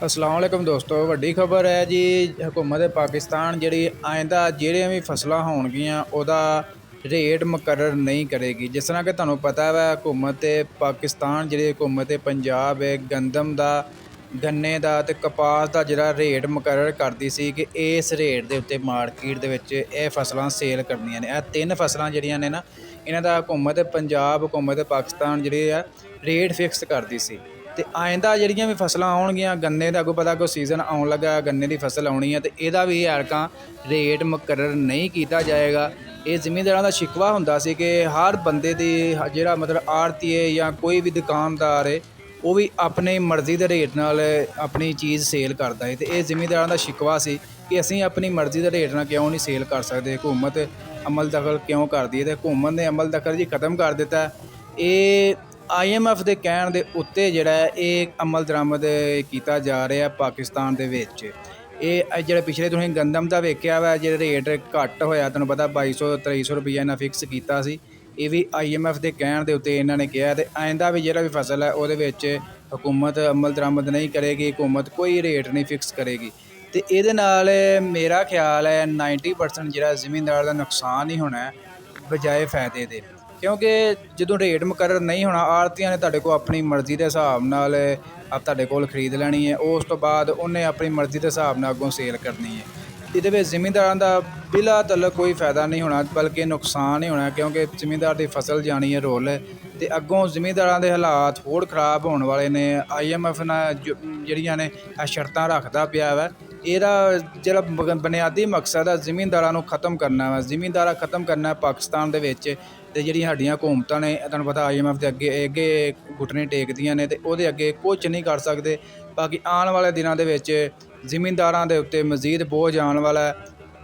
अस्सलाम वालेकुम दोस्तों वड्डी खबर है जी। हुकूमत पाकिस्तान जी आइंदा ਜਿਹੜੀਆਂ भी फसलां होणगियां ਉਹਦਾ रेट मुकर्रर नहीं करेगी। जिस तरह कि ਤੁਹਾਨੂੰ पता है हुकूमत पाकिस्तान जी हुकूमत पंजाब है गंदम का गन्ने का ते कपास का ਜਿਹੜਾ रेट मुकर्रर करती सी कि इस रेट के उत्ते मार्केट ਦੇ ਵਿੱਚ ਇਹ ਫਸਲਾਂ ਸੇਲ ਕਰਨੀਆਂ ਨੇ। ਇਹ ਤਿੰਨ ਫਸਲਾਂ ਜਿਹੜੀਆਂ ਨੇ ਨਾ ਇਹਨਾਂ ਦਾ ਹੁਕੂਮਤ ਪੰਜਾਬ ਹੁਕੂਮਤ ਪਾਕਿਸਤਾਨ ਜਿਹੜੇ ਆ ਰੇਟ ਫਿਕਸ ਕਰਦੀ ਸੀ। ਤੇ ਆਇੰਦਾ ਜਿਹੜੀਆਂ ਵੀ ਫਸਲਾਂ ਆਉਣਗੀਆਂ ਗੰਨੇ ਦਾ ਅੱਗੋਂ ਪਤਾ ਕੋਈ ਸੀਜ਼ਨ ਆਉਣ ਲੱਗਾ ਗੰਨੇ ਦੀ ਫਸਲ ਆਉਣੀ ਹੈ ਤੇ ਇਹਦਾ ਵੀ ਐਰਕਾਂ ਰੇਟ ਮੁਕਰਰ ਨਹੀਂ ਕੀਤਾ ਜਾਏਗਾ। ਇਹ ਜ਼ਿਮੀਂਦਾਰਾਂ ਦਾ ਸ਼ਿਕਵਾ ਹੁੰਦਾ ਸੀ ਕਿ ਹਰ ਬੰਦੇ ਦੀ ਜਿਹੜਾ ਮਤਲਬ ਆੜ੍ਹਤੀਏ ਜਾਂ ਕੋਈ ਵੀ ਦੁਕਾਨਦਾਰ ਹੈ ਉਹ ਵੀ ਆਪਣੀ ਮਰਜ਼ੀ ਦੇ ਰੇਟ ਨਾਲ ਆਪਣੀ ਚੀਜ਼ ਸੇਲ ਕਰਦਾ ਹੈ। ਤੇ ਇਹ ਜ਼ਿਮੀਂਦਾਰਾਂ ਦਾ ਸ਼ਿਕਵਾ ਸੀ ਕਿ ਅਸੀਂ ਆਪਣੀ ਮਰਜ਼ੀ ਦੇ ਰੇਟ ਨਾਲ ਕਿਉਂ ਨਹੀਂ ਸੇਲ ਕਰ ਸਕਦੇ, ਹਕੂਮਤ ਅਮਲ ਦਖਲ ਕਿਉਂ ਕਰਦੀ ਹੈ। ਤੇ ਹਕੂਮਤ ਨੇ ਅਮਲ ਦਖਲ ਜੀ ਖਤਮ ਕਰ ਦਿੱਤਾ। ਇਹ IMF ਦੇ ਕਹਿਣ ਦੇ ਉੱਤੇ ਜਿਹੜਾ ਇਹ ਅਮਲ ਦਰਾਮਦ ਕੀਤਾ ਜਾ ਰਿਹਾ ਪਾਕਿਸਤਾਨ ਦੇ ਵਿੱਚ। ਇਹ ਜਿਹੜਾ ਪਿਛਲੇ ਤੁਸੀਂ ਗੰਦਮ ਦਾ ਵੇਖਿਆ ਵਾ ਜਿਹੜਾ ਰੇਟ ਘੱਟ ਹੋਇਆ ਤੁਹਾਨੂੰ ਪਤਾ 2200-2300 ਰੁਪਈਆ ਇਹਨਾਂ ਫਿਕਸ ਕੀਤਾ ਸੀ। ਇਹ ਵੀ IMF ਦੇ ਕਹਿਣ ਦੇ ਉੱਤੇ ਇਹਨਾਂ ਨੇ ਕਿਹਾ। ਤੇ ਆਇੰਦਾ ਵੀ ਜਿਹੜਾ ਵੀ ਫਸਲ ਹੈ ਉਹਦੇ ਵਿੱਚ ਹਕੂਮਤ ਅਮਲ ਦਰਾਮਦ ਨਹੀਂ ਕਰੇਗੀ, ਹਕੂਮਤ ਕੋਈ ਰੇਟ ਨਹੀਂ ਫਿਕਸ ਕਰੇਗੀ। ਤੇ ਇਹਦੇ ਨਾਲ ਮੇਰਾ ਖਿਆਲ ਹੈ 90% ਜਿਹੜਾ ਜ਼ਿਮੀਂਦਾਰ ਦਾ ਨੁਕਸਾਨ ਹੀ ਹੋਣਾ ਬਜਾਏ ਫਾਇਦੇ ਦੇ। ਕਿਉਂਕਿ ਜਦੋਂ ਰੇਟ ਮੁਕਰਰ ਨਹੀਂ ਹੋਣਾ ਆੜ੍ਹਤੀਆਂ ਨੇ ਤੁਹਾਡੇ ਕੋਲ ਆਪਣੀ ਮਰਜ਼ੀ ਦੇ ਹਿਸਾਬ ਨਾਲ ਤੁਹਾਡੇ ਕੋਲ ਖਰੀਦ ਲੈਣੀ ਹੈ। ਉਸ ਤੋਂ ਬਾਅਦ ਉਹਨੇ ਆਪਣੀ ਮਰਜ਼ੀ ਦੇ ਹਿਸਾਬ ਨਾਲ ਅੱਗੋਂ ਸੇਲ ਕਰਨੀ ਹੈ। ਇਹਦੇ ਵਿੱਚ ਜ਼ਿਮੀਂਦਾਰਾਂ ਦਾ ਬਿਲਾ ਤਲਕ ਕੋਈ ਫਾਇਦਾ ਨਹੀਂ ਹੋਣਾ ਬਲਕਿ ਨੁਕਸਾਨ ਹੀ ਹੋਣਾ ਕਿਉਂਕਿ ਜ਼ਿਮੀਂਦਾਰ ਦੀ ਫਸਲ ਜਾਣੀ ਹੈ ਰੁੱਲ। ਅਤੇ ਅੱਗੋਂ ਜ਼ਿਮੀਂਦਾਰਾਂ ਦੇ ਹਾਲਾਤ ਹੋਰ ਖ਼ਰਾਬ ਹੋਣ ਵਾਲੇ ਨੇ। IMF ਨਾਲ ਜਿਹੜੀਆਂ ਨੇ ਇਹ ਸ਼ਰਤਾਂ ਰੱਖਦਾ ਪਿਆ ਵਾ। ਇਹਦਾ ਜਿਹੜਾ ਬੁਨਿਆਦੀ ਮਕਸਦ ਹੈ ਜ਼ਿਮੀਂਦਾਰਾਂ ਨੂੰ ਖ਼ਤਮ ਕਰਨਾ ਵਾ, ਜ਼ਿਮੀਂਦਾਰਾਂ ਖ਼ਤਮ ਕਰਨਾ ਪਾਕਿਸਤਾਨ ਦੇ ਵਿੱਚ। ਅਤੇ ਜਿਹੜੀਆਂ ਸਾਡੀਆਂ ਹਕੂਮਤਾਂ ਨੇ ਤੁਹਾਨੂੰ ਪਤਾ IMF ਦੇ ਅੱਗੇ ਘੁਟਨੇ ਟੇਕਦੀਆਂ ਨੇ ਅਤੇ ਉਹਦੇ ਅੱਗੇ ਕੁਛ ਨਹੀਂ ਕਰ ਸਕਦੇ। ਬਾਕੀ ਆਉਣ ਵਾਲੇ ਦਿਨਾਂ ਦੇ ਵਿੱਚ ਜ਼ਿਮੀਂਦਾਰਾਂ ਦੇ ਉੱਤੇ ਮਜ਼ੀਦ ਬੋਝ ਆਉਣ ਵਾਲਾ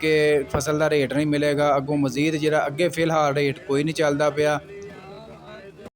ਕਿ ਫਸਲ ਦਾ ਰੇਟ ਨਹੀਂ ਮਿਲੇਗਾ। ਅੱਗੋਂ ਮਜ਼ੀਦ ਜਿਹੜਾ ਅੱਗੇ ਫਿਲਹਾਲ ਰੇਟ ਕੋਈ ਨਹੀਂ ਚੱਲਦਾ ਪਿਆ।